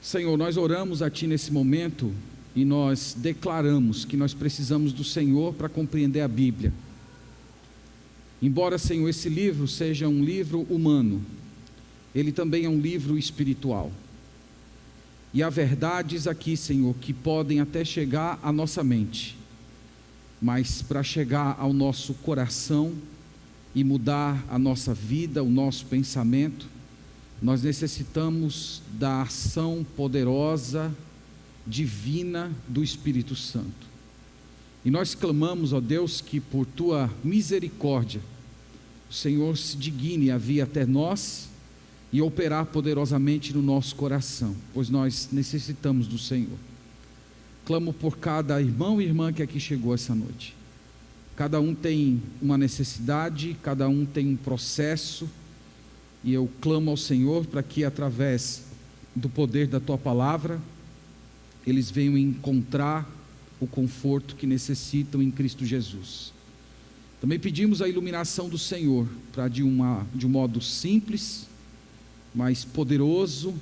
Senhor, nós oramos a Ti nesse momento e nós declaramos que nós precisamos do Senhor para compreender a Bíblia. Embora, Senhor, esse livro seja um livro humano, ele também é um livro espiritual. E há verdades aqui, Senhor, que podem até chegar à nossa mente, mas para chegar ao nosso coração e mudar a nossa vida, o nosso pensamento, nós necessitamos da ação poderosa, divina do Espírito Santo. E nós clamamos, ó Deus, que por Tua misericórdia, o Senhor se digne a vir até nós e operar poderosamente no nosso coração, pois nós necessitamos do Senhor. Clamo por cada irmão e irmã que aqui chegou essa noite. Cada um tem uma necessidade, cada um tem um processo, e eu clamo ao Senhor para que através do poder da Tua palavra, eles venham encontrar o conforto que necessitam em Cristo Jesus. Também pedimos a iluminação do Senhor, para de um modo simples, mas poderoso,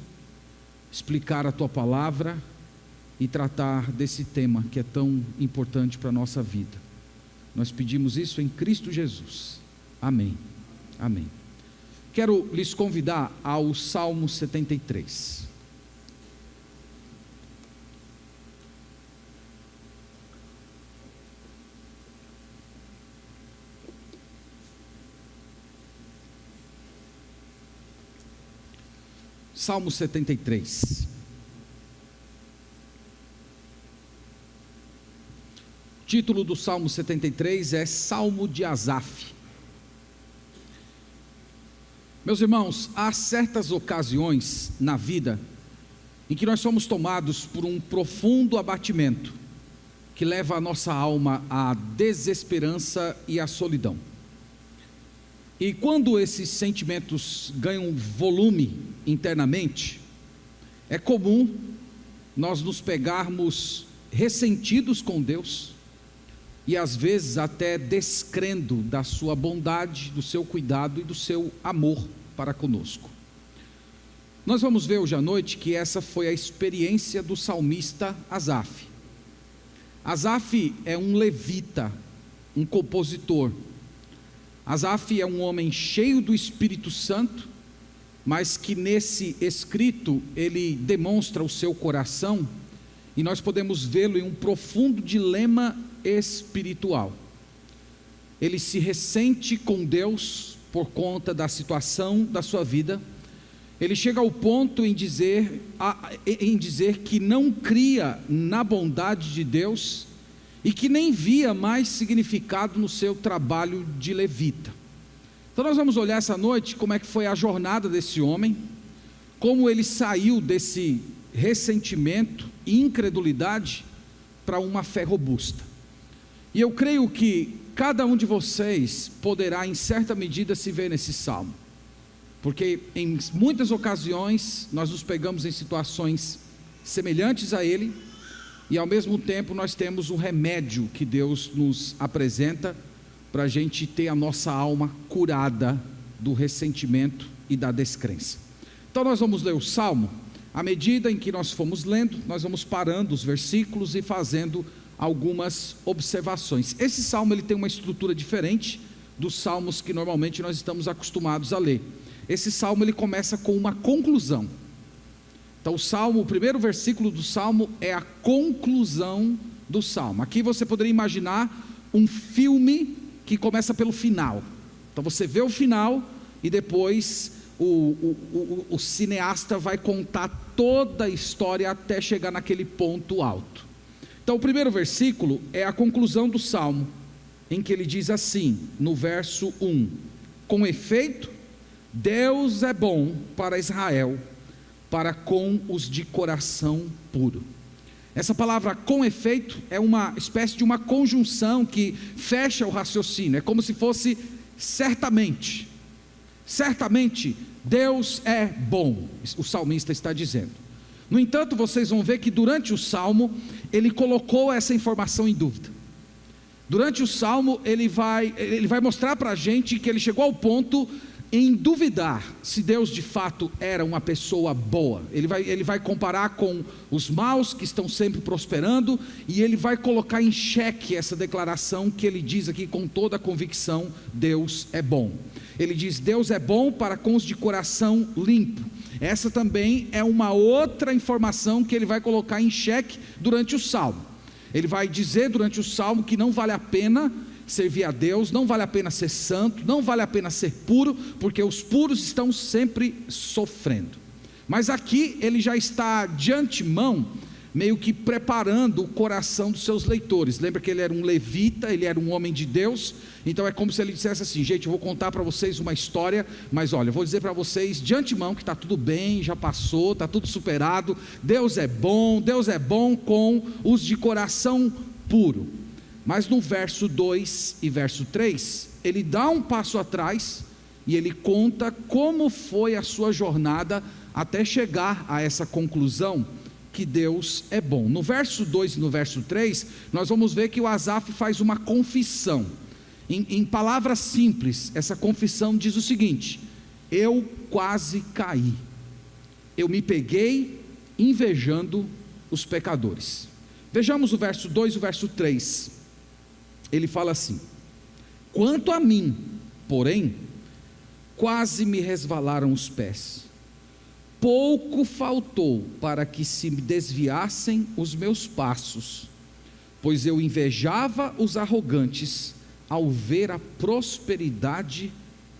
explicar a Tua palavra e tratar desse tema que é tão importante para a nossa vida. Nós pedimos isso em Cristo Jesus. Amém. Amém. Quero lhes convidar ao Salmo 73. Salmo 73. O título do Salmo 73 é Salmo de Asaf. Meus irmãos, há certas ocasiões na vida em que nós somos tomados por um profundo abatimento que leva a nossa alma à desesperança e à solidão. E quando esses sentimentos ganham volume internamente, é comum nós nos pegarmos ressentidos com Deus e às vezes até descrendo da sua bondade, do seu cuidado e do seu amor para conosco. Nós vamos ver hoje à noite que essa foi a experiência do salmista Asaf. Asaf é um levita, um compositor. Asaf é um homem cheio do Espírito Santo, mas que nesse escrito ele demonstra o seu coração, e nós podemos vê-lo em um profundo dilema espiritual. Ele se ressente com Deus por conta da situação da sua vida. Ele chega ao ponto em dizer que não cria na bondade de Deus e que nem via mais significado no seu trabalho de levita. Então nós vamos olhar essa noite como é que foi a jornada desse homem, como ele saiu desse ressentimento e incredulidade para uma fé robusta. E eu creio que cada um de vocês poderá em certa medida se ver nesse salmo, porque em muitas ocasiões nós nos pegamos em situações semelhantes a ele, e ao mesmo tempo nós temos um remédio que Deus nos apresenta para a gente ter a nossa alma curada do ressentimento e da descrença. Então nós vamos ler o salmo. À medida em que nós formos lendo, nós vamos parando os versículos e fazendo algumas observações. Esse salmo ele tem uma estrutura diferente dos salmos que normalmente nós estamos acostumados a ler. Esse salmo ele começa com uma conclusão. Então o primeiro versículo do salmo é a conclusão do salmo. Aqui você poderia imaginar um filme que começa pelo final. Então você vê o final e depois o cineasta vai contar toda a história até chegar naquele ponto alto. Então o primeiro versículo é a conclusão do salmo, em que ele diz assim, no verso 1: com efeito, Deus é bom para Israel, para com os de coração puro. Essa palavra com efeito é uma espécie de uma conjunção que fecha o raciocínio, é como se fosse certamente. Certamente Deus é bom, o salmista está dizendo. No entanto, vocês vão ver que durante o salmo ele colocou essa informação em dúvida. Durante o salmo ele vai mostrar para a gente que ele chegou ao ponto em duvidar se Deus de fato era uma pessoa boa. Ele vai comparar com os maus que estão sempre prosperando, e ele vai colocar em xeque essa declaração que ele diz aqui com toda a convicção: Deus é bom. Ele diz: Deus é bom para com os de coração limpo. Essa também é uma outra informação que ele vai colocar em xeque durante o Salmo. Ele vai dizer durante o Salmo que não vale a pena servir a Deus, não vale a pena ser santo, não vale a pena ser puro, porque os puros estão sempre sofrendo. Mas aqui ele já está de antemão, meio que preparando o coração dos seus leitores. Lembra que ele era um levita, ele era um homem de Deus, então é como se ele dissesse assim: gente, eu vou contar para vocês uma história, mas olha, eu vou dizer para vocês de antemão que está tudo bem, já passou, está tudo superado. Deus é bom com os de coração puro. Mas no verso 2 e verso 3, ele dá um passo atrás e ele conta como foi a sua jornada até chegar a essa conclusão que Deus é bom. No verso 2 e no verso 3, nós vamos ver que o Asaf faz uma confissão. Em palavras simples, essa confissão diz o seguinte: eu quase caí, eu me peguei invejando os pecadores. Vejamos o verso 2 e o verso 3. Ele fala assim: quanto a mim, porém, quase me resvalaram os pés, pouco faltou para que se desviassem os meus passos, pois eu invejava os arrogantes ao ver a prosperidade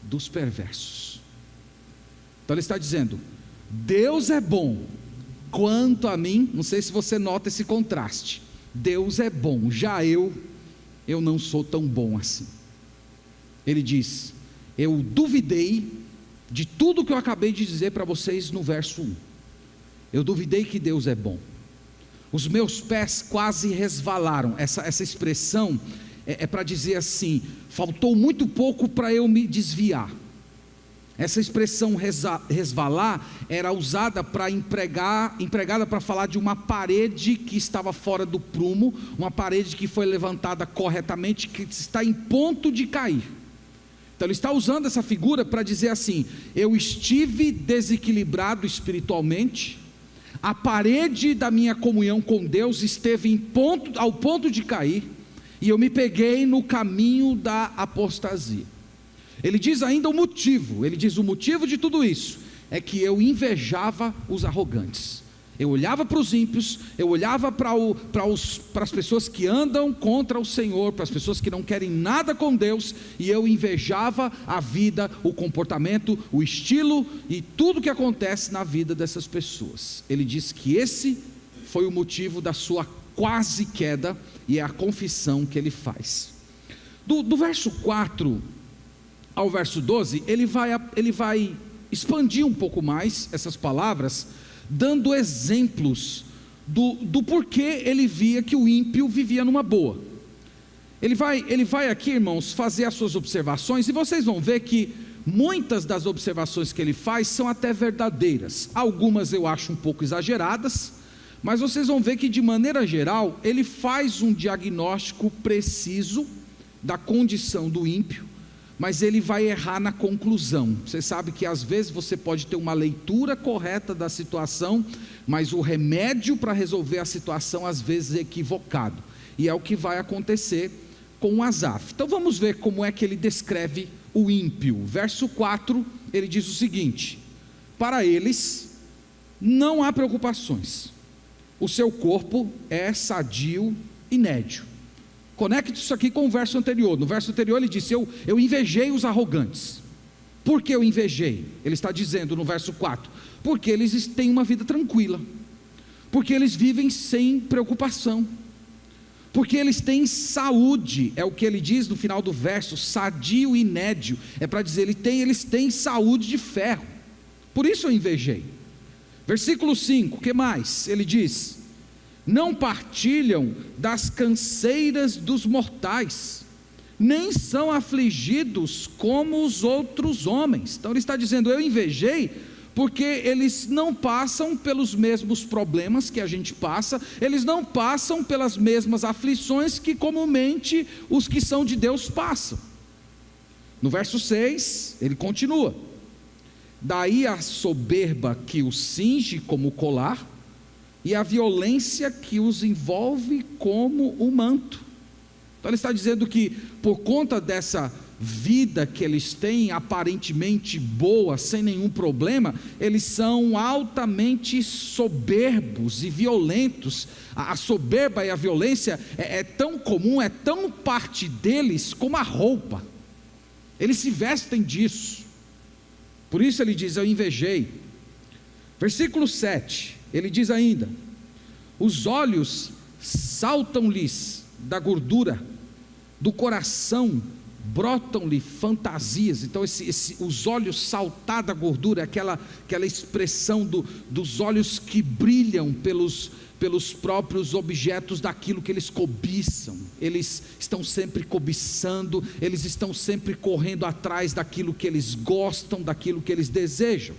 dos perversos. Então ele está dizendo: Deus é bom, quanto a mim, não sei se você nota esse contraste, Deus é bom, já eu não sou tão bom assim. Ele diz: eu duvidei de tudo que eu acabei de dizer para vocês no verso 1, eu duvidei que Deus é bom, os meus pés quase resvalaram. Essa expressão é para dizer assim: faltou muito pouco para eu me desviar. Essa expressão resvalar era usada empregada para falar de uma parede que estava fora do prumo, uma parede que foi levantada corretamente, que está em ponto de cair. Então ele está usando essa figura para dizer assim: eu estive desequilibrado espiritualmente, a parede da minha comunhão com Deus esteve ao ponto de cair, e eu me peguei no caminho da apostasia. Ele diz ainda o motivo, ele diz: o motivo de tudo isso é que eu invejava os arrogantes. Eu olhava para os ímpios, eu olhava para as pessoas que andam contra o Senhor, para as pessoas que não querem nada com Deus, e eu invejava a vida, o comportamento, o estilo e tudo que acontece na vida dessas pessoas. Ele diz que esse foi o motivo da sua quase queda, e é a confissão que ele faz. Do verso 4 ao verso 12, ele vai expandir um pouco mais essas palavras, dando exemplos do porquê ele via que o ímpio vivia numa boa. Ele vai aqui, irmãos, fazer as suas observações, e vocês vão ver que muitas das observações que ele faz são até verdadeiras. Algumas eu acho um pouco exageradas, mas vocês vão ver que de maneira geral ele faz um diagnóstico preciso da condição do ímpio, mas ele vai errar na conclusão. Você sabe que às vezes você pode ter uma leitura correta da situação, mas o remédio para resolver a situação às vezes é equivocado, e é o que vai acontecer com Asaf. Então vamos ver como é que ele descreve o ímpio. Verso 4, ele diz o seguinte: para eles não há preocupações, o seu corpo é sadio e nédio. Conecte isso aqui com o verso anterior. No verso anterior ele disse: eu invejei os arrogantes. Por que eu invejei? Ele está dizendo no verso 4: porque eles têm uma vida tranquila, porque eles vivem sem preocupação, porque eles têm saúde. É o que ele diz no final do verso: sadio e nédio. É para dizer, eles têm saúde de ferro, por isso eu invejei. Versículo 5, o que mais? Ele diz: não partilham das canseiras dos mortais, nem são afligidos como os outros homens. Então ele está dizendo: eu invejei porque eles não passam pelos mesmos problemas que a gente passa, eles não passam pelas mesmas aflições que comumente os que são de Deus passam. No verso 6, ele continua: daí a soberba que os cinge como colar, e a violência que os envolve como o manto. Então ele está dizendo que por conta dessa vida que eles têm, aparentemente boa, sem nenhum problema, eles são altamente soberbos e violentos. A soberba e a violência é tão comum, é tão parte deles como a roupa. Eles se vestem disso. Por isso ele diz: eu invejei. Versículo 7, ele diz ainda: os olhos saltam-lhes da gordura, do coração brotam-lhe fantasias. Então os olhos saltar da gordura, aquela expressão dos olhos que brilham pelos próprios objetos daquilo que eles cobiçam. Eles estão sempre cobiçando, eles estão sempre correndo atrás daquilo que eles gostam, daquilo que eles desejam.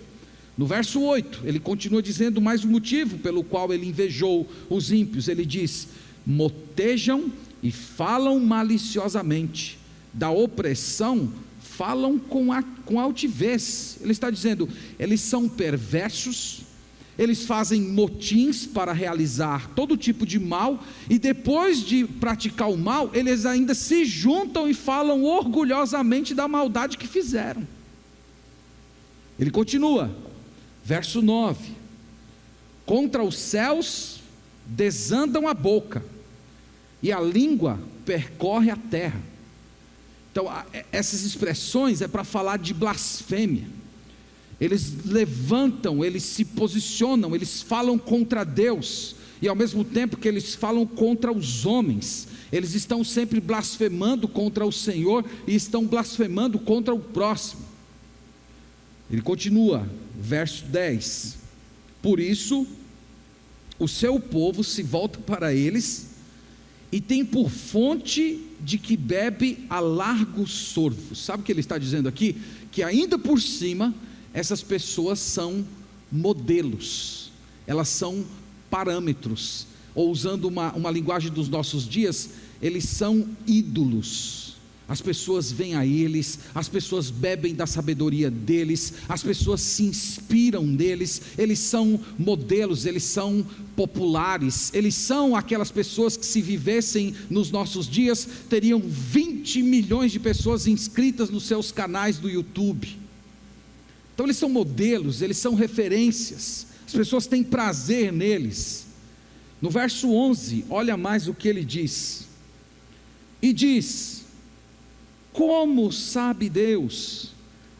No verso 8, ele continua dizendo mais um motivo pelo qual ele invejou os ímpios. Ele diz: motejam e falam maliciosamente, da opressão falam com altivez. Ele está dizendo, eles são perversos, eles fazem motins para realizar todo tipo de mal, e depois de praticar o mal, eles ainda se juntam e falam orgulhosamente da maldade que fizeram. Ele continua, verso 9: contra os céus desandam a boca, e a língua percorre a terra. Então essas expressões é para falar de blasfêmia. Eles levantam, eles se posicionam, eles falam contra Deus, e ao mesmo tempo que eles falam contra os homens, eles estão sempre blasfemando contra o Senhor, e estão blasfemando contra o próximo. Ele continua, verso 10: por isso o seu povo se volta para eles, e tem por fonte de que bebe a largos sorvos. Sabe o que ele está dizendo aqui? Que ainda por cima, essas pessoas são modelos, elas são parâmetros, ou usando uma linguagem dos nossos dias, eles são ídolos. As pessoas vêm a eles, as pessoas bebem da sabedoria deles, as pessoas se inspiram neles, eles são modelos, eles são populares, eles são aquelas pessoas que, se vivessem nos nossos dias, teriam 20 milhões de pessoas inscritas nos seus canais do YouTube. Então eles são modelos, eles são referências, as pessoas têm prazer neles. No verso 11, olha mais o que ele diz, e diz: como sabe Deus?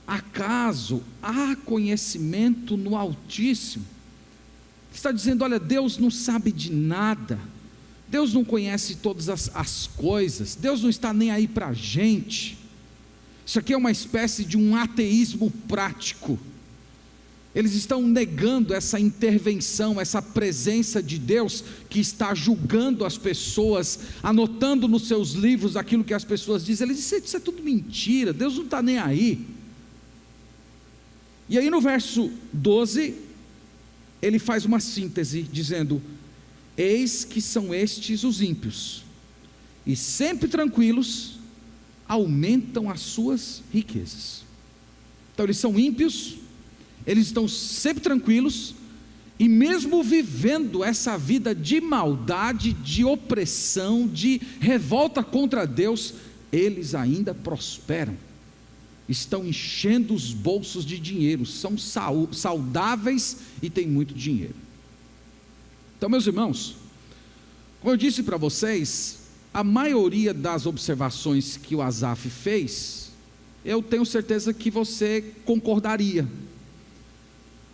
Acaso há conhecimento no Altíssimo? Está dizendo, olha, Deus não sabe de nada, Deus não conhece todas as coisas, Deus não está nem aí para a gente. Isso aqui é uma espécie de um ateísmo prático. Eles estão negando essa intervenção, essa presença de Deus que está julgando as pessoas, anotando nos seus livros aquilo que as pessoas dizem. Eles dizem, isso é tudo mentira, Deus não está nem aí. E aí no verso 12, ele faz uma síntese dizendo: eis que são estes os ímpios, e sempre tranquilos, aumentam as suas riquezas. Então eles são ímpios, eles estão sempre tranquilos, e mesmo vivendo essa vida de maldade, de opressão, de revolta contra Deus, eles ainda prosperam, estão enchendo os bolsos de dinheiro, são saudáveis e têm muito dinheiro. Então, meus irmãos, como eu disse para vocês, a maioria das observações que o Asaf fez, eu tenho certeza que você concordaria.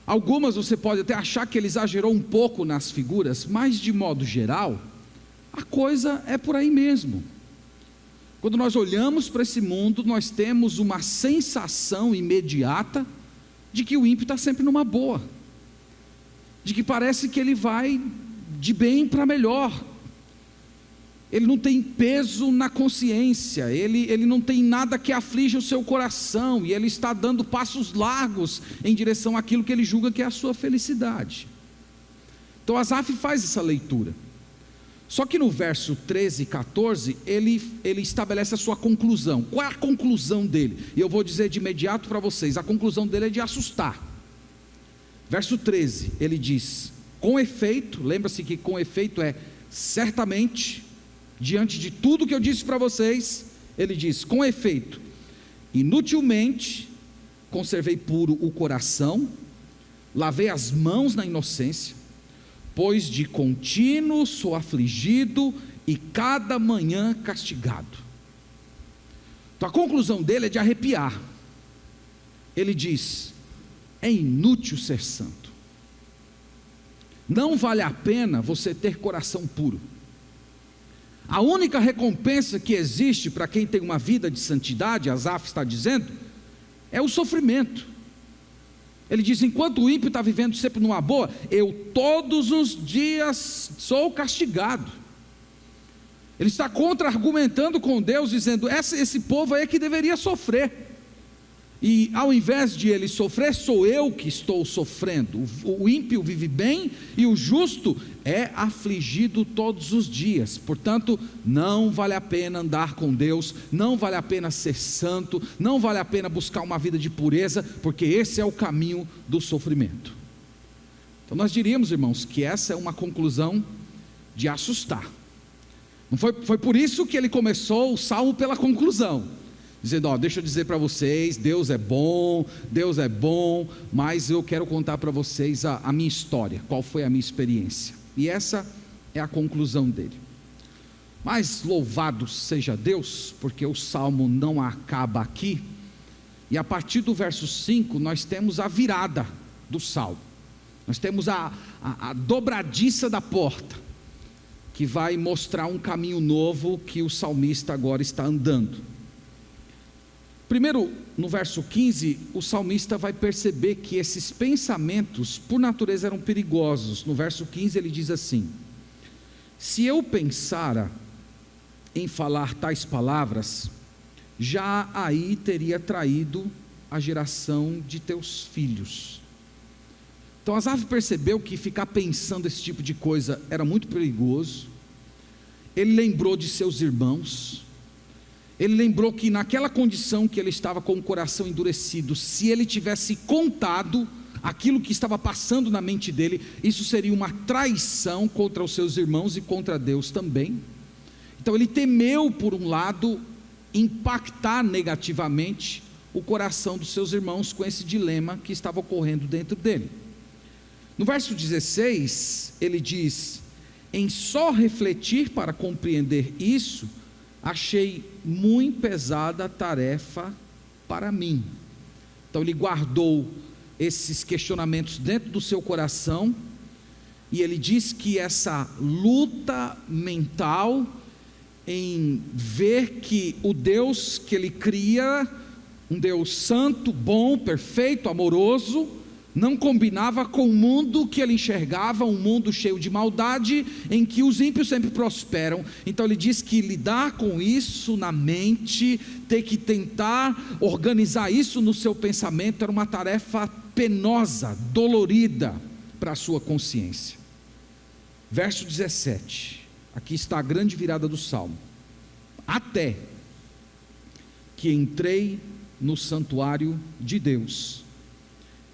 Algumas você pode até achar que ele exagerou um pouco nas figuras, mas de modo geral, a coisa é por aí mesmo. Quando nós olhamos para esse mundo, nós temos uma sensação imediata de que o ímpio está sempre numa boa, de que parece que ele vai de bem para melhor, ele não tem peso na consciência, ele não tem nada que aflige o seu coração, e ele está dando passos largos em direção àquilo que ele julga que é a sua felicidade. Então Asaf faz essa leitura. Só que no verso 13 e 14, ele estabelece a sua conclusão. Qual é a conclusão dele? E eu vou dizer de imediato para vocês, a conclusão dele é de assustar. Verso 13, ele diz: com efeito, lembra-se que com efeito é certamente, diante de tudo que eu disse para vocês, ele diz: com efeito, inutilmente conservei puro o coração, lavei as mãos na inocência, pois de contínuo sou afligido e cada manhã castigado. Então a conclusão dele é de arrepiar. Ele diz: é inútil ser santo, não vale a pena você ter coração puro. A única recompensa que existe para quem tem uma vida de santidade, Asaf está dizendo, é o sofrimento. Ele diz: enquanto o ímpio está vivendo sempre numa boa, eu todos os dias sou castigado. Ele está contra-argumentando com Deus, dizendo: esse povo aí é que deveria sofrer. E ao invés de ele sofrer, sou eu que estou sofrendo. O ímpio vive bem e o justo é afligido todos os dias. Portanto, não vale a pena andar com Deus, não vale a pena ser santo, não vale a pena buscar uma vida de pureza, porque esse é o caminho do sofrimento. Então nós diríamos, irmãos, que essa é uma conclusão de assustar. Não foi por isso que ele começou o salmo pela conclusão, dizendo: deixa eu dizer para vocês, Deus é bom, mas eu quero contar para vocês a minha história, qual foi a minha experiência. E essa é a conclusão dele. Mas louvado seja Deus, porque o salmo não acaba aqui, e a partir do verso 5 nós temos a virada do salmo, nós temos a dobradiça da porta, que vai mostrar um caminho novo que o salmista agora está andando. Primeiro, no verso 15, o salmista vai perceber que esses pensamentos, por natureza, eram perigosos. No verso 15 ele diz assim: se eu pensara em falar tais palavras, já aí teria traído a geração de teus filhos. Então Asaf percebeu que ficar pensando esse tipo de coisa era muito perigoso. Ele lembrou de seus irmãos. Ele lembrou que naquela condição que ele estava com o coração endurecido, se ele tivesse contado aquilo que estava passando na mente dele, isso seria uma traição contra os seus irmãos e contra Deus também. Então ele temeu, por um lado, impactar negativamente o coração dos seus irmãos com esse dilema que estava ocorrendo dentro dele. No verso 16, ele diz: em só refletir para compreender isso, achei muito pesada a tarefa para mim. Então ele guardou esses questionamentos dentro do seu coração, e ele diz que essa luta mental em ver que o Deus que ele cria, um Deus santo, bom, perfeito, amoroso, não combinava com o mundo que ele enxergava, um mundo cheio de maldade, em que os ímpios sempre prosperam. Então ele diz que lidar com isso na mente, ter que tentar organizar isso no seu pensamento, era uma tarefa penosa, dolorida para a sua consciência. Verso 17, aqui está a grande virada do salmo: até que entrei no santuário de Deus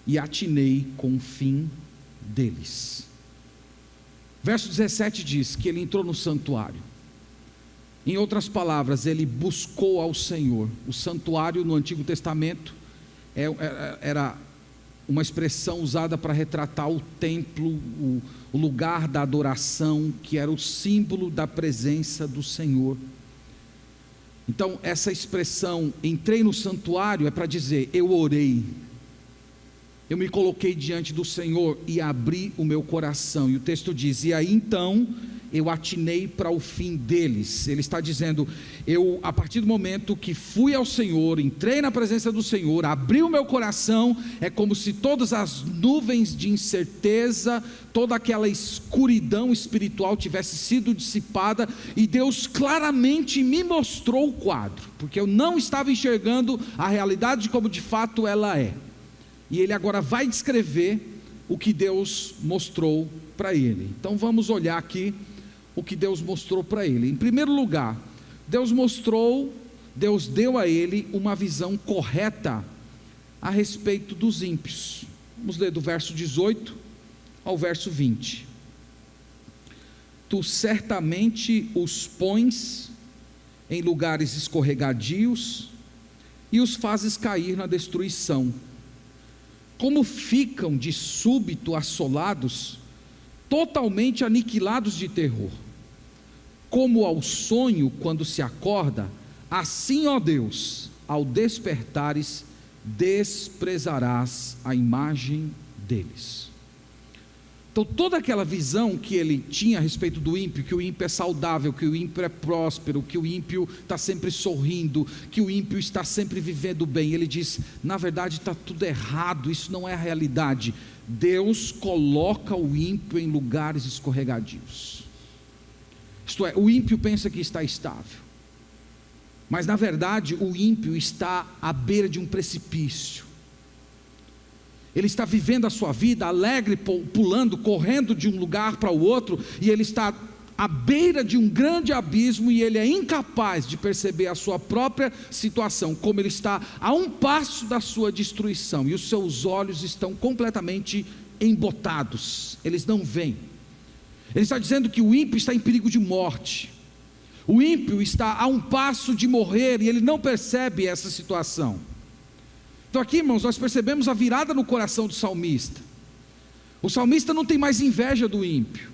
e atinei com o fim deles. Verso 17 diz que ele entrou no santuário. Em outras palavras, ele buscou ao Senhor. O santuário no Antigo Testamento era uma expressão usada para retratar o templo, o lugar da adoração, que era o símbolo da presença do Senhor. Então essa expressão, entrei no santuário, é para dizer: eu orei, eu me coloquei diante do Senhor e abri o meu coração. E o texto diz: e aí então eu atinei para o fim deles. Ele está dizendo: eu, a partir do momento que fui ao Senhor, entrei na presença do Senhor, abri o meu coração, é como se todas as nuvens de incerteza, toda aquela escuridão espiritual tivesse sido dissipada, e Deus claramente me mostrou o quadro, porque eu não estava enxergando a realidade como de fato ela é. E ele agora vai descrever o que Deus mostrou para ele. Então vamos olhar aqui o que Deus mostrou para ele. Em primeiro lugar, Deus deu a ele uma visão correta a respeito dos ímpios. Vamos ler do verso 18 ao verso 20. Tu certamente os pões em lugares escorregadios e os fazes cair na destruição. Como ficam de súbito assolados, totalmente aniquilados de terror. Como ao sonho quando se acorda, assim, ó Deus, ao despertares, desprezarás a imagem deles. Então toda aquela visão que ele tinha a respeito do ímpio, que o ímpio é saudável, que o ímpio é próspero, que o ímpio está sempre sorrindo, que o ímpio está sempre vivendo bem, ele diz, na verdade está tudo errado, isso não é a realidade. Deus coloca o ímpio em lugares escorregadios. Isto é, o ímpio pensa que está estável, mas na verdade o ímpio está à beira de um precipício. Ele está vivendo a sua vida alegre, pulando, correndo de um lugar para o outro, e ele está à beira de um grande abismo, e ele é incapaz de perceber a sua própria situação, como ele está a um passo da sua destruição, e os seus olhos estão completamente embotados, eles não veem. Ele está dizendo que o ímpio está em perigo de morte, o ímpio está a um passo de morrer, e ele não percebe essa situação. Então aqui, irmãos, nós percebemos a virada no coração do salmista. O salmista não tem mais inveja do ímpio.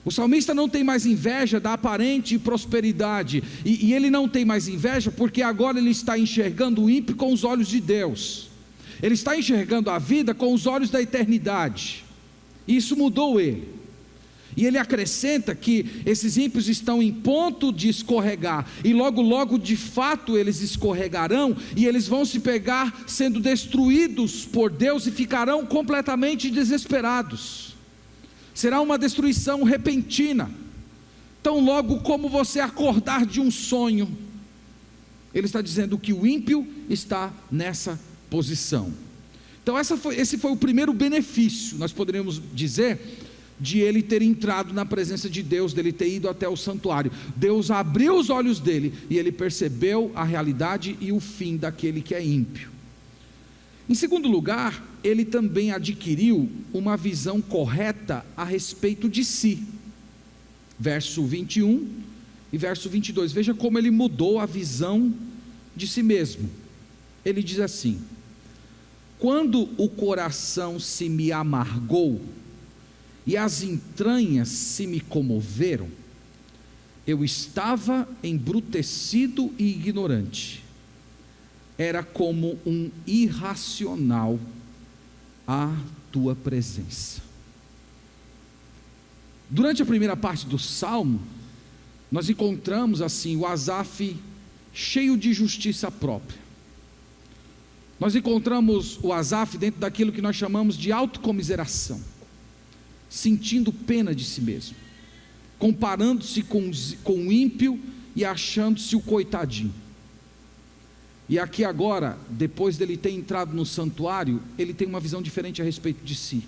O salmista não tem mais inveja da aparente prosperidade. E ele não tem mais inveja porque agora ele está enxergando o ímpio com os olhos de Deus. Ele está enxergando a vida com os olhos da eternidade. E isso mudou ele. E ele acrescenta que esses ímpios estão em ponto de escorregar, e logo logo de fato eles escorregarão, e eles vão se pegar sendo destruídos por Deus, e ficarão completamente desesperados. Será uma destruição repentina, tão logo como você acordar de um sonho. Ele está dizendo que o ímpio está nessa posição. Então esse foi o primeiro benefício, nós poderíamos dizer, de ele ter entrado na presença de Deus, dele ter ido até o santuário. Deus abriu os olhos dele, e ele percebeu a realidade e o fim daquele que é ímpio. Em segundo lugar, ele também adquiriu uma visão correta a respeito de si. Verso 21 e verso 22, veja como ele mudou a visão de si mesmo. Ele diz assim: quando o coração se me amargou, e as entranhas se me comoveram, eu estava embrutecido e ignorante, era como um irracional à tua presença. Durante a primeira parte do Salmo, nós encontramos assim o Asaf cheio de justiça própria. Nós encontramos o Asaf dentro daquilo que nós chamamos de autocomiseração, sentindo pena de si mesmo, comparando-se com o ímpio e achando-se o coitadinho. E aqui agora, depois dele ter entrado no santuário, ele tem uma visão diferente a respeito de si.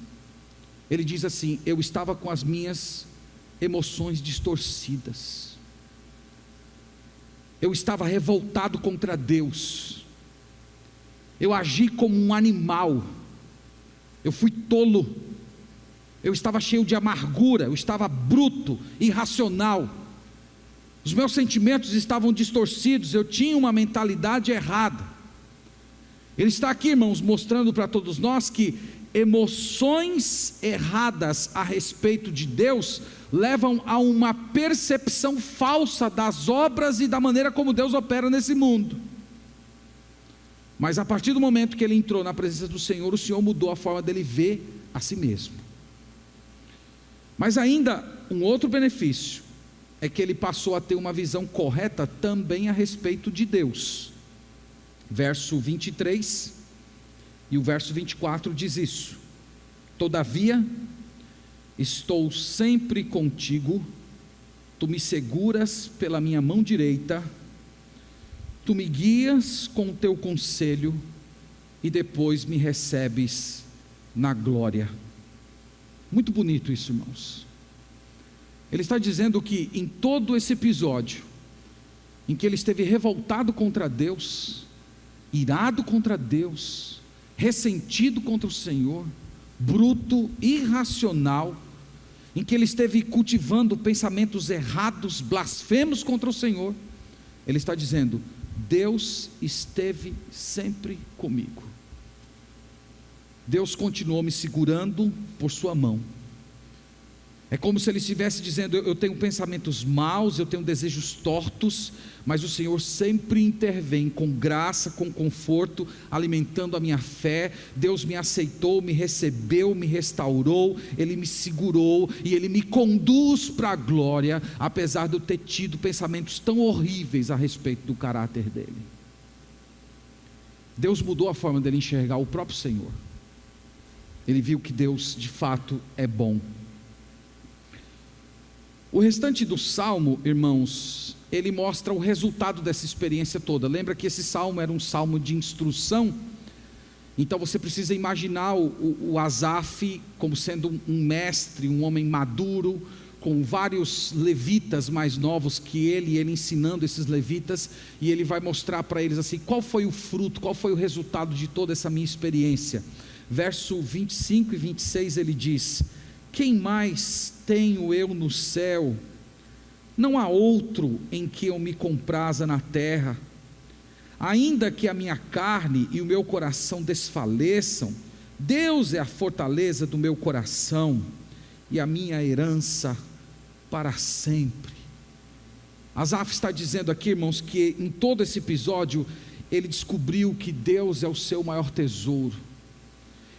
Ele diz assim: eu estava com as minhas emoções distorcidas, eu estava revoltado contra Deus, eu agi como um animal, eu fui tolo, eu estava cheio de amargura, eu estava bruto, irracional, os meus sentimentos estavam distorcidos, eu tinha uma mentalidade errada. Ele está aqui, irmãos, mostrando para todos nós que emoções erradas a respeito de Deus levam a uma percepção falsa das obras e da maneira como Deus opera nesse mundo. Mas a partir do momento que ele entrou na presença do Senhor, o Senhor mudou a forma dele ver a si mesmo. Mas ainda um outro benefício é que ele passou a ter uma visão correta também a respeito de Deus. Verso 23 e o verso 24 diz isso: todavia estou sempre contigo, tu me seguras pela minha mão direita, tu me guias com o teu conselho e depois me recebes na glória. Muito bonito isso, irmãos. Ele está dizendo que em todo esse episódio, em que ele esteve revoltado contra Deus, irado contra Deus, ressentido contra o Senhor, bruto, irracional, em que ele esteve cultivando pensamentos errados, blasfemos contra o Senhor, ele está dizendo: Deus esteve sempre comigo. Deus continuou me segurando por sua mão. É como se ele estivesse dizendo: eu tenho pensamentos maus, eu tenho desejos tortos, mas o Senhor sempre intervém com graça, com conforto, alimentando a minha fé. Deus me aceitou, me recebeu, me restaurou, Ele me segurou e Ele me conduz para a glória, apesar de eu ter tido pensamentos tão horríveis a respeito do caráter dele. Deus mudou a forma dele enxergar o próprio Senhor. Ele viu que Deus de fato é bom. O restante do salmo, irmãos, ele mostra o resultado dessa experiência toda. Lembra que esse salmo era um salmo de instrução? Então você precisa imaginar o Asaf como sendo um mestre, um homem maduro, com vários levitas mais novos que ele, e ele ensinando esses levitas, e ele vai mostrar para eles assim, qual foi o fruto, qual foi o resultado de toda essa minha experiência. Verso 25 e 26 ele diz: quem mais tenho eu no céu? Não há outro em que eu me compraza na terra. Ainda que a minha carne e o meu coração desfaleçam, Deus é a fortaleza do meu coração e a minha herança para sempre. Asaf está dizendo aqui, irmãos, que em todo esse episódio ele descobriu que Deus é o seu maior tesouro.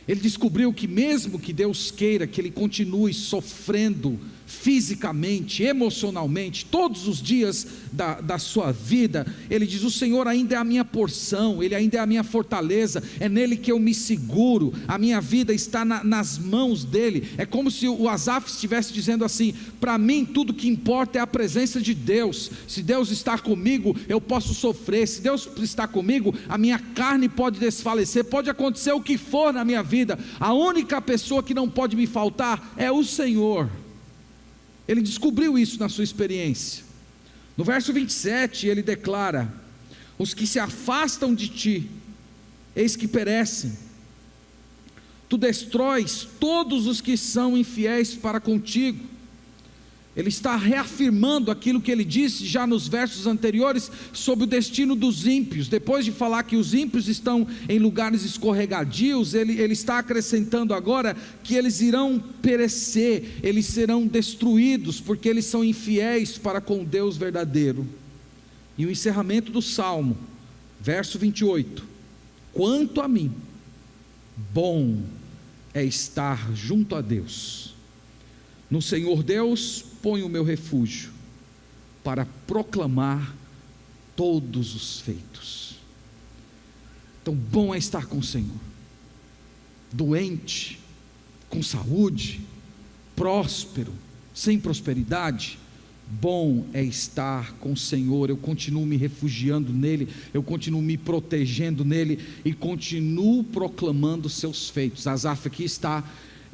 Ele descobriu que mesmo que Deus queira que ele continue sofrendo fisicamente, emocionalmente, todos os dias da sua vida, ele diz: o Senhor ainda é a minha porção, Ele ainda é a minha fortaleza, é nele que eu me seguro, a minha vida está nas mãos dele. É como se o Asaf estivesse dizendo assim: para mim tudo que importa é a presença de Deus. Se Deus está comigo, eu posso sofrer. Se Deus está comigo, a minha carne pode desfalecer, pode acontecer o que for na minha vida, a única pessoa que não pode me faltar é o Senhor. Ele descobriu isso na sua experiência. No verso 27 ele declara: os que se afastam de ti, eis que perecem. Tu destróis todos os que são infiéis para contigo. Ele está reafirmando aquilo que ele disse já nos versos anteriores sobre o destino dos ímpios. Depois de falar que os ímpios estão em lugares escorregadios, ele está acrescentando agora que eles irão perecer, eles serão destruídos, porque eles são infiéis para com o Deus verdadeiro. E o encerramento do salmo, verso 28: quanto a mim, bom é estar junto a Deus. No Senhor Deus ponho o meu refúgio, para proclamar todos os feitos. Então, bom é estar com o Senhor. Doente, com saúde, próspero, sem prosperidade, bom é estar com o Senhor. Eu continuo me refugiando nele, eu continuo me protegendo nele, e continuo proclamando seus feitos. Asaf aqui está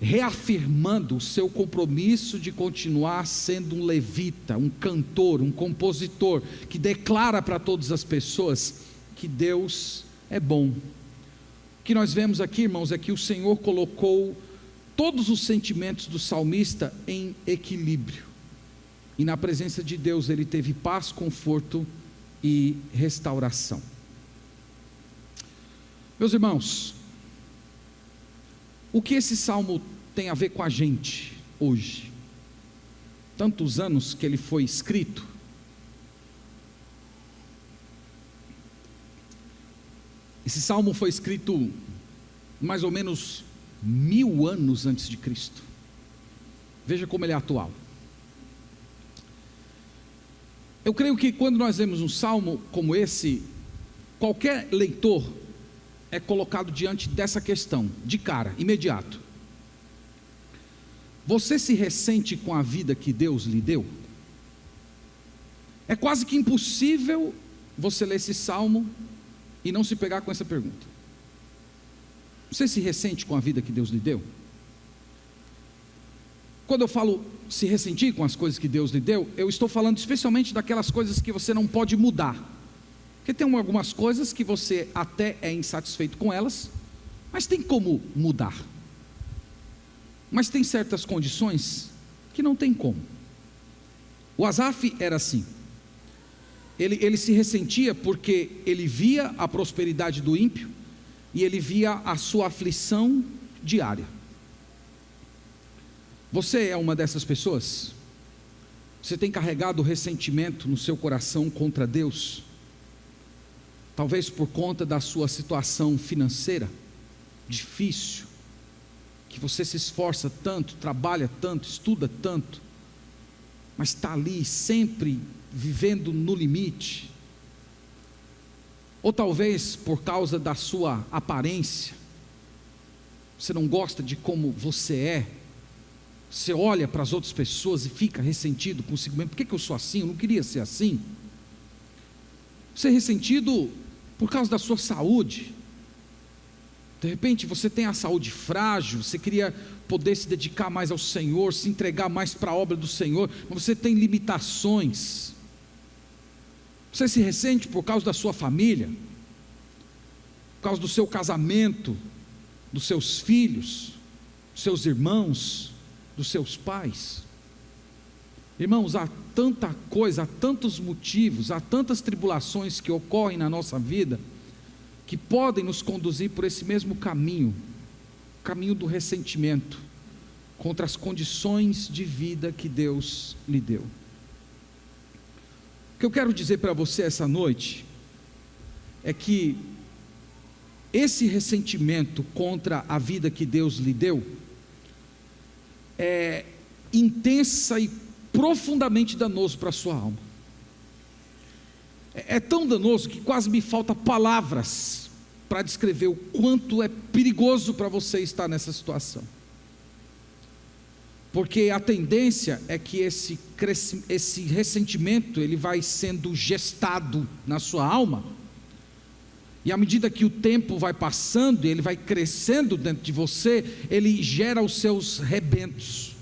reafirmando o seu compromisso de continuar sendo um levita, um cantor, um compositor, que declara para todas as pessoas que Deus é bom. O que nós vemos aqui, irmãos, é que o Senhor colocou todos os sentimentos do salmista em equilíbrio, e na presença de Deus ele teve paz, conforto e restauração. Meus irmãos, o que esse salmo tem a ver com a gente hoje? Tantos anos que ele foi escrito. Esse salmo foi escrito mais ou menos 1000 anos antes de Cristo. Veja como ele é atual. Eu creio que quando nós lemos um salmo como esse, qualquer leitor é colocado diante dessa questão, de cara, imediato: você se ressente com a vida que Deus lhe deu? É quase que impossível você ler esse salmo e não se pegar com essa pergunta. Você se ressente com a vida que Deus lhe deu? Quando eu falo se ressentir com as coisas que Deus lhe deu, eu estou falando especialmente daquelas coisas que você não pode mudar. Porque tem algumas coisas que você até é insatisfeito com elas, mas tem como mudar. Mas tem certas condições que não tem como. O Asaf era assim. Ele se ressentia porque ele via a prosperidade do ímpio e ele via a sua aflição diária. Você é uma dessas pessoas? Você tem carregado ressentimento no seu coração contra Deus? Talvez por conta da sua situação financeira difícil, que você se esforça tanto, trabalha tanto, estuda tanto, mas está ali sempre vivendo no limite. Ou talvez por causa da sua aparência, você não gosta de como você é, você olha para as outras pessoas e fica ressentido consigo mesmo. Por que eu sou assim? Eu não queria ser assim. Você é ressentido por causa da sua saúde. De repente você tem a saúde frágil, você queria poder se dedicar mais ao Senhor, se entregar mais para a obra do Senhor, mas você tem limitações. Você se ressente por causa da sua família, por causa do seu casamento, dos seus filhos, dos seus irmãos, dos seus pais. Irmãos, há tanta coisa, há tantos motivos, há tantas tribulações que ocorrem na nossa vida, que podem nos conduzir por esse mesmo caminho, o caminho do ressentimento, contra as condições de vida que Deus lhe deu. O que eu quero dizer para você essa noite, é que esse ressentimento contra a vida que Deus lhe deu, é intensa e profundamente danoso para a sua alma. É tão danoso que quase me falta palavras para descrever o quanto é perigoso para você estar nessa situação. Porque a tendência é que esse ressentimento ele vai sendo gestado na sua alma, e à medida que o tempo vai passando, ele vai crescendo dentro de você, ele gera os seus rebentos.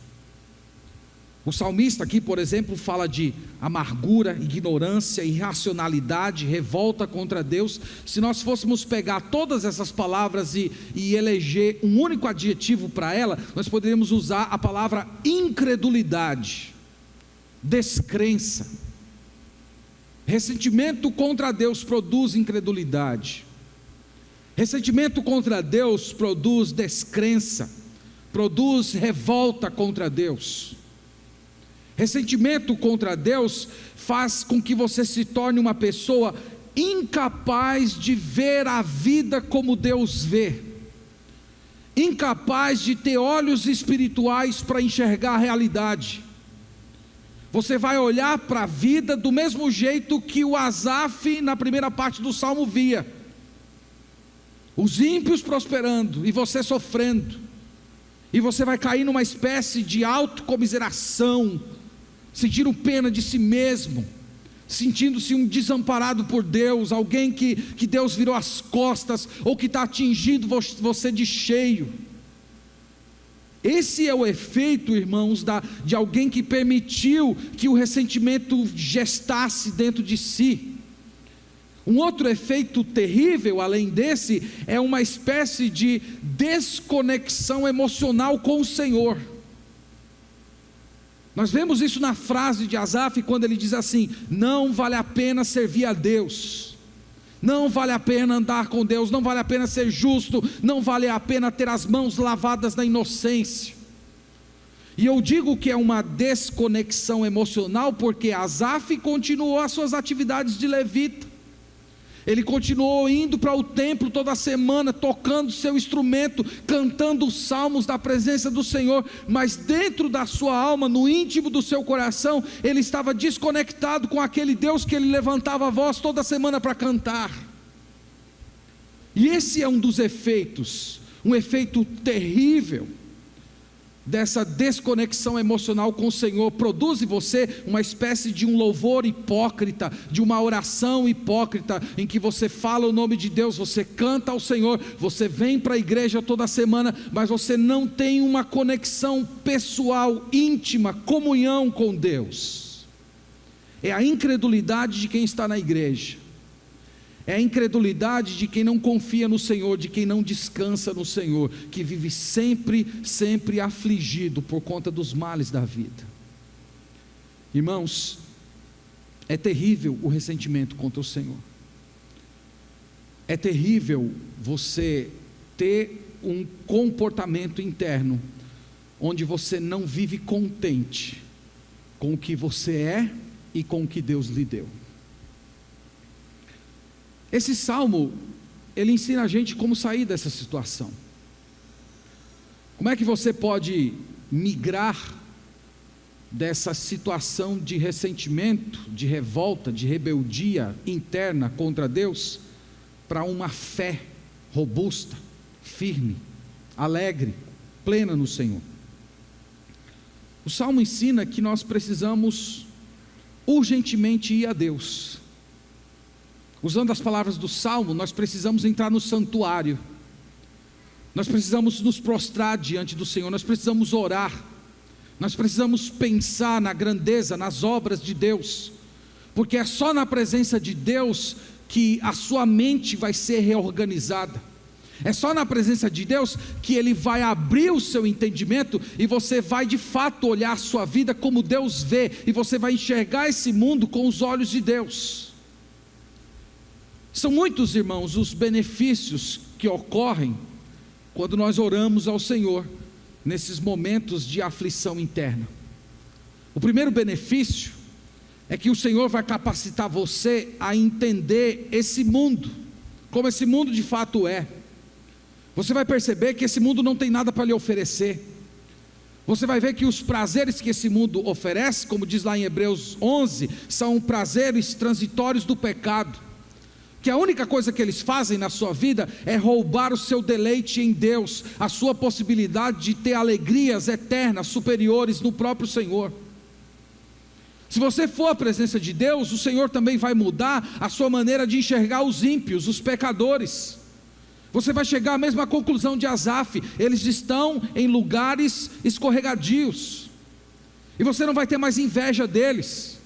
O salmista aqui, por exemplo, fala de amargura, ignorância, irracionalidade, revolta contra Deus. Se nós fôssemos pegar todas essas palavras e eleger um único adjetivo para ela, nós poderíamos usar a palavra incredulidade, descrença. Ressentimento contra Deus produz incredulidade. Ressentimento contra Deus produz descrença, produz revolta contra Deus. Ressentimento contra Deus faz com que você se torne uma pessoa incapaz de ver a vida como Deus vê, incapaz de ter olhos espirituais para enxergar a realidade. Você vai olhar para a vida do mesmo jeito que o Asaf na primeira parte do Salmo via, os ímpios prosperando e você sofrendo, e você vai cair numa espécie de autocomiseração, sentindo pena de si mesmo, sentindo-se um desamparado por Deus, alguém que Deus virou as costas, ou que está atingindo você de cheio. Esse é o efeito, irmãos, de alguém que permitiu que o ressentimento gestasse dentro de si. Um outro efeito terrível, além desse, é uma espécie de desconexão emocional com o Senhor. Nós vemos isso na frase de Asaf, quando ele diz assim: não vale a pena servir a Deus, não vale a pena andar com Deus, não vale a pena ser justo, não vale a pena ter as mãos lavadas na inocência. E eu digo que é uma desconexão emocional, porque Asaf continuou as suas atividades de levita, ele continuou indo para o templo toda semana, tocando seu instrumento, cantando os salmos da presença do Senhor, mas dentro da sua alma, no íntimo do seu coração, ele estava desconectado com aquele Deus que ele levantava a voz toda semana para cantar. E esse é um dos efeitos, um efeito terrível dessa desconexão emocional com o Senhor, produz em você uma espécie de um louvor hipócrita, de uma oração hipócrita, em que você fala o nome de Deus, você canta ao Senhor, você vem para a igreja toda semana, mas você não tem uma conexão pessoal, íntima, comunhão com Deus. É a incredulidade de quem está na igreja, é a incredulidade de quem não confia no Senhor, de quem não descansa no Senhor, que vive sempre afligido por conta dos males da vida. Irmãos, é terrível o ressentimento contra o Senhor. É terrível você ter um comportamento interno, onde você não vive contente com o que você é e com o que Deus lhe deu. Esse salmo, ele ensina a gente como sair dessa situação. Como é que você pode migrar dessa situação de ressentimento, de revolta, de rebeldia interna contra Deus, para uma fé robusta, firme, alegre, plena no Senhor? O salmo ensina que nós precisamos urgentemente ir a Deus. Usando as palavras do salmo, nós precisamos entrar no santuário, nós precisamos nos prostrar diante do Senhor, nós precisamos orar, nós precisamos pensar na grandeza, nas obras de Deus, porque é só na presença de Deus que a sua mente vai ser reorganizada, é só na presença de Deus que Ele vai abrir o seu entendimento, e você vai de fato olhar a sua vida como Deus vê, e você vai enxergar esse mundo com os olhos de Deus. São muitos, irmãos, os benefícios que ocorrem quando nós oramos ao Senhor, nesses momentos de aflição interna. O primeiro benefício é que o Senhor vai capacitar você a entender esse mundo, como esse mundo de fato é. Você vai perceber que esse mundo não tem nada para lhe oferecer. Você vai ver que os prazeres que esse mundo oferece, como diz lá em Hebreus 11, são prazeres transitórios do pecado, que a única coisa que eles fazem na sua vida é roubar o seu deleite em Deus, a sua possibilidade de ter alegrias eternas, superiores no próprio Senhor. Se você for à presença de Deus, o Senhor também vai mudar a sua maneira de enxergar os ímpios, os pecadores. Você vai chegar à mesma conclusão de Asaf: eles estão em lugares escorregadios, e você não vai ter mais inveja deles.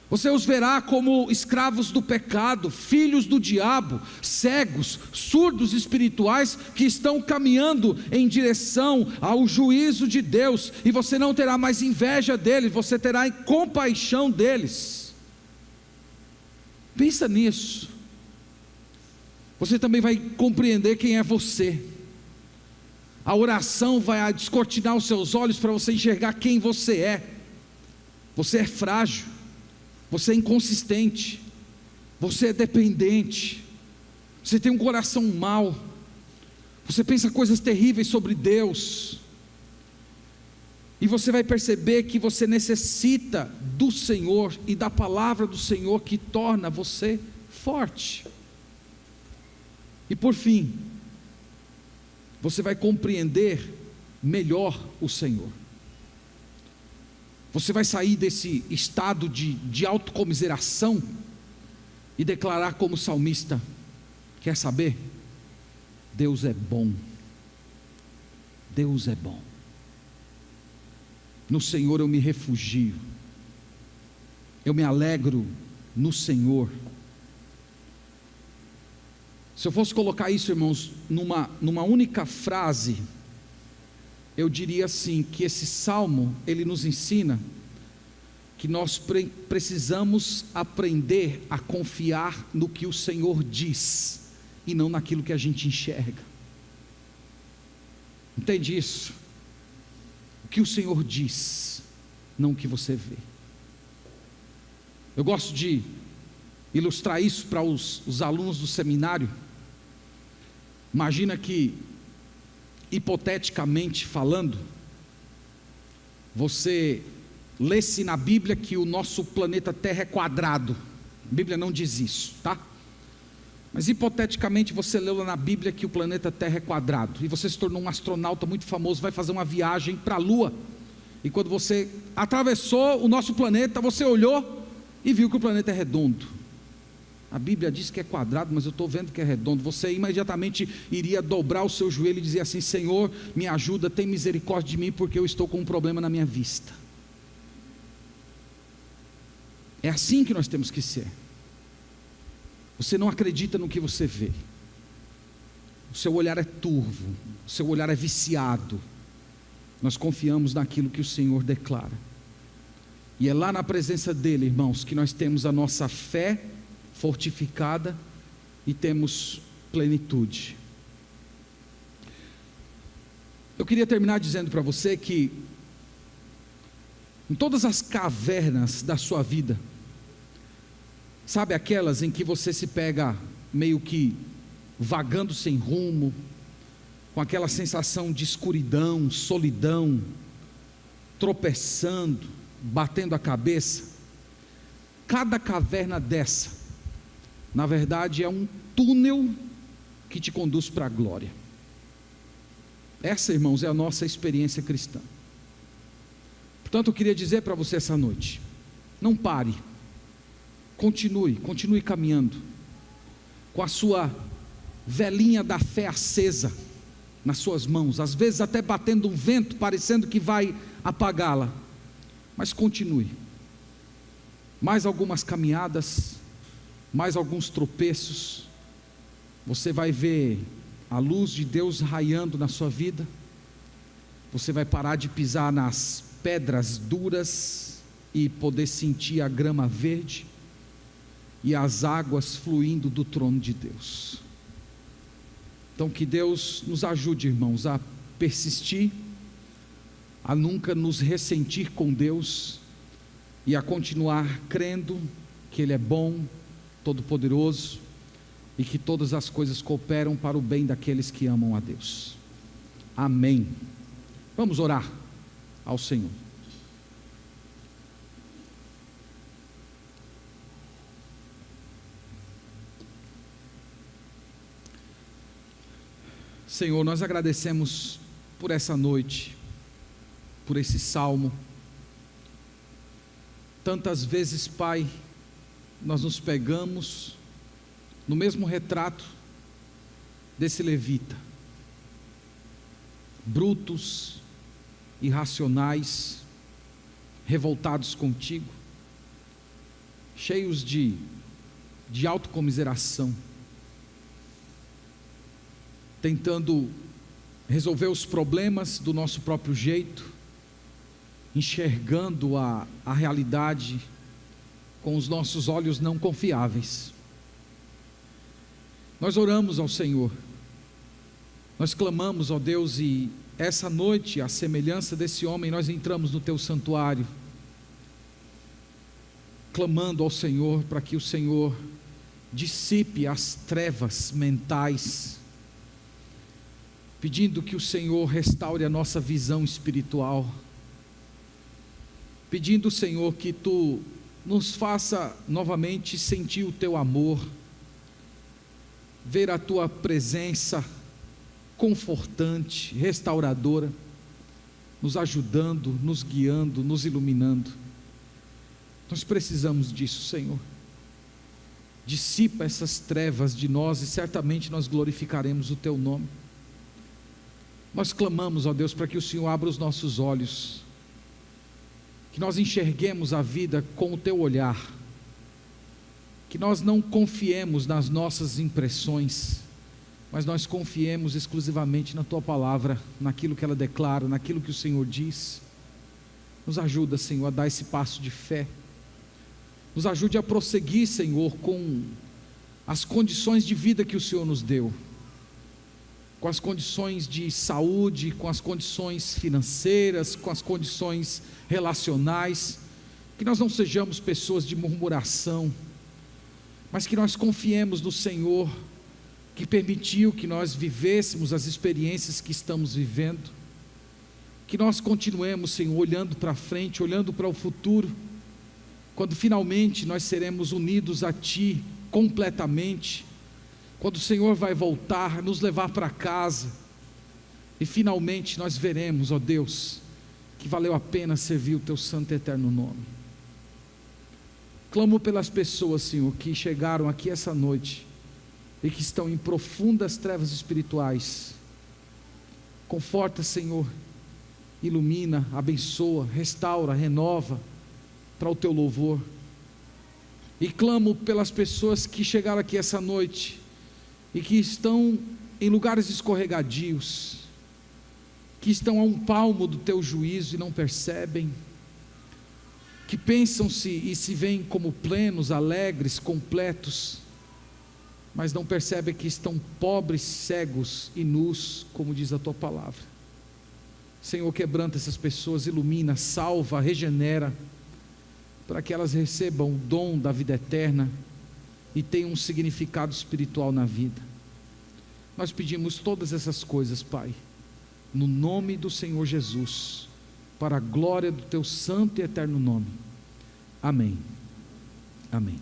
Você os verá como escravos do pecado, filhos do diabo, cegos, surdos espirituais, que estão caminhando em direção ao juízo de Deus, e você não terá mais inveja deles, você terá compaixão deles. Pensa nisso. Você também vai compreender quem é você. A oração vai descortinar os seus olhos para você enxergar quem você é. Você é frágil, você é inconsistente, você é dependente, você tem um coração mau, você pensa coisas terríveis sobre Deus, e você vai perceber que você necessita do Senhor e da palavra do Senhor, que torna você forte. E por fim, você vai compreender melhor o Senhor. Você vai sair desse estado de autocomiseração e declarar como salmista: quer saber? Deus é bom. Deus é bom. No Senhor eu me refugio. Eu me alegro no Senhor. Se eu fosse colocar isso, irmãos, numa única frase, eu diria assim, que esse salmo, ele nos ensina que nós precisamos aprender a confiar no que o Senhor diz, e não naquilo que a gente enxerga. Entende isso? O que o Senhor diz, não o que você vê. Eu gosto de ilustrar isso para os alunos do seminário. Imagina que, hipoteticamente falando, você lesse na Bíblia que o nosso planeta Terra é quadrado. A Bíblia não diz isso, tá? Mas hipoteticamente você leu lá na Bíblia que o planeta Terra é quadrado, e você se tornou um astronauta muito famoso, vai fazer uma viagem para a Lua, e quando você atravessou o nosso planeta, você olhou e viu que o planeta é redondo. A Bíblia diz que é quadrado, mas eu estou vendo que é redondo. Você imediatamente iria dobrar o seu joelho e dizer assim: Senhor, me ajuda, tem misericórdia de mim, porque eu estou com um problema na minha vista. É assim que nós temos que ser. Você não acredita no que você vê, o seu olhar é turvo, o seu olhar é viciado. Nós confiamos naquilo que o Senhor declara, e é lá na presença dEle, irmãos, que nós temos a nossa fé fortificada e temos plenitude. Eu queria terminar dizendo para você que em todas as cavernas da sua vida, sabe aquelas em que você se pega meio que vagando sem rumo, com aquela sensação de escuridão, solidão, tropeçando, batendo a cabeça? Cada caverna dessa, na verdade, é um túnel que te conduz para a glória. Essa, irmãos, é a nossa experiência cristã. Portanto, eu queria dizer para você essa noite: não pare, continue caminhando, com a sua velinha da fé acesa nas suas mãos, às vezes até batendo um vento, parecendo que vai apagá-la, mas continue. Mais algumas caminhadas, mais alguns tropeços, você vai ver a luz de Deus raiando na sua vida, você vai parar de pisar nas pedras duras e poder sentir a grama verde e as águas fluindo do trono de Deus. Então que Deus nos ajude, irmãos, a persistir, a nunca nos ressentir com Deus e a continuar crendo que Ele é bom, todo-poderoso, e que todas as coisas cooperam para o bem daqueles que amam a Deus. Amém. Vamos orar ao Senhor. Senhor, nós agradecemos por essa noite, por esse salmo. Tantas vezes, Pai, nós nos pegamos no mesmo retrato desse levita, brutos, irracionais, revoltados contigo, cheios de autocomiseração, tentando resolver os problemas do nosso próprio jeito, enxergando a realidade com os nossos olhos não confiáveis. Nós oramos ao Senhor, nós clamamos, ó Deus, e essa noite, à semelhança desse homem, nós entramos no teu santuário, clamando ao Senhor para que o Senhor dissipe as trevas mentais, pedindo que o Senhor restaure a nossa visão espiritual, pedindo, Senhor, que Tu nos faça novamente sentir o Teu amor, ver a Tua presença confortante, restauradora, nos ajudando, nos guiando, nos iluminando. Nós precisamos disso, Senhor. Dissipa essas trevas de nós e certamente nós glorificaremos o Teu nome. Nós clamamos, ó Deus, para que o Senhor abra os nossos olhos, que nós enxerguemos a vida com o Teu olhar, que nós não confiemos nas nossas impressões, mas nós confiemos exclusivamente na Tua palavra, naquilo que ela declara, naquilo que o Senhor diz. Nos ajuda, Senhor, a dar esse passo de fé, nos ajude a prosseguir, Senhor, com as condições de vida que o Senhor nos deu, com as condições de saúde, com as condições financeiras, com as condições relacionais, que nós não sejamos pessoas de murmuração, mas que nós confiemos no Senhor, que permitiu que nós vivêssemos as experiências que estamos vivendo, que nós continuemos, Senhor, olhando para frente, olhando para o futuro, quando finalmente nós seremos unidos a Ti completamente, quando o Senhor vai voltar, nos levar para casa, e finalmente nós veremos, ó Deus, que valeu a pena servir o Teu santo e eterno nome. Clamo pelas pessoas, Senhor, que chegaram aqui essa noite e que estão em profundas trevas espirituais. Conforta, Senhor, ilumina, abençoa, restaura, renova para o Teu louvor. E clamo pelas pessoas que chegaram aqui essa noite e que estão em lugares escorregadios, que estão a um palmo do Teu juízo e não percebem, que pensam-se e se veem como plenos, alegres, completos, mas não percebem que estão pobres, cegos e nus, como diz a Tua palavra. Senhor, quebranta essas pessoas, ilumina, salva, regenera, para que elas recebam o dom da vida eterna e tenham um significado espiritual na vida. Nós pedimos todas essas coisas, Pai, no nome do Senhor Jesus, para a glória do Teu santo e eterno nome. Amém. Amém.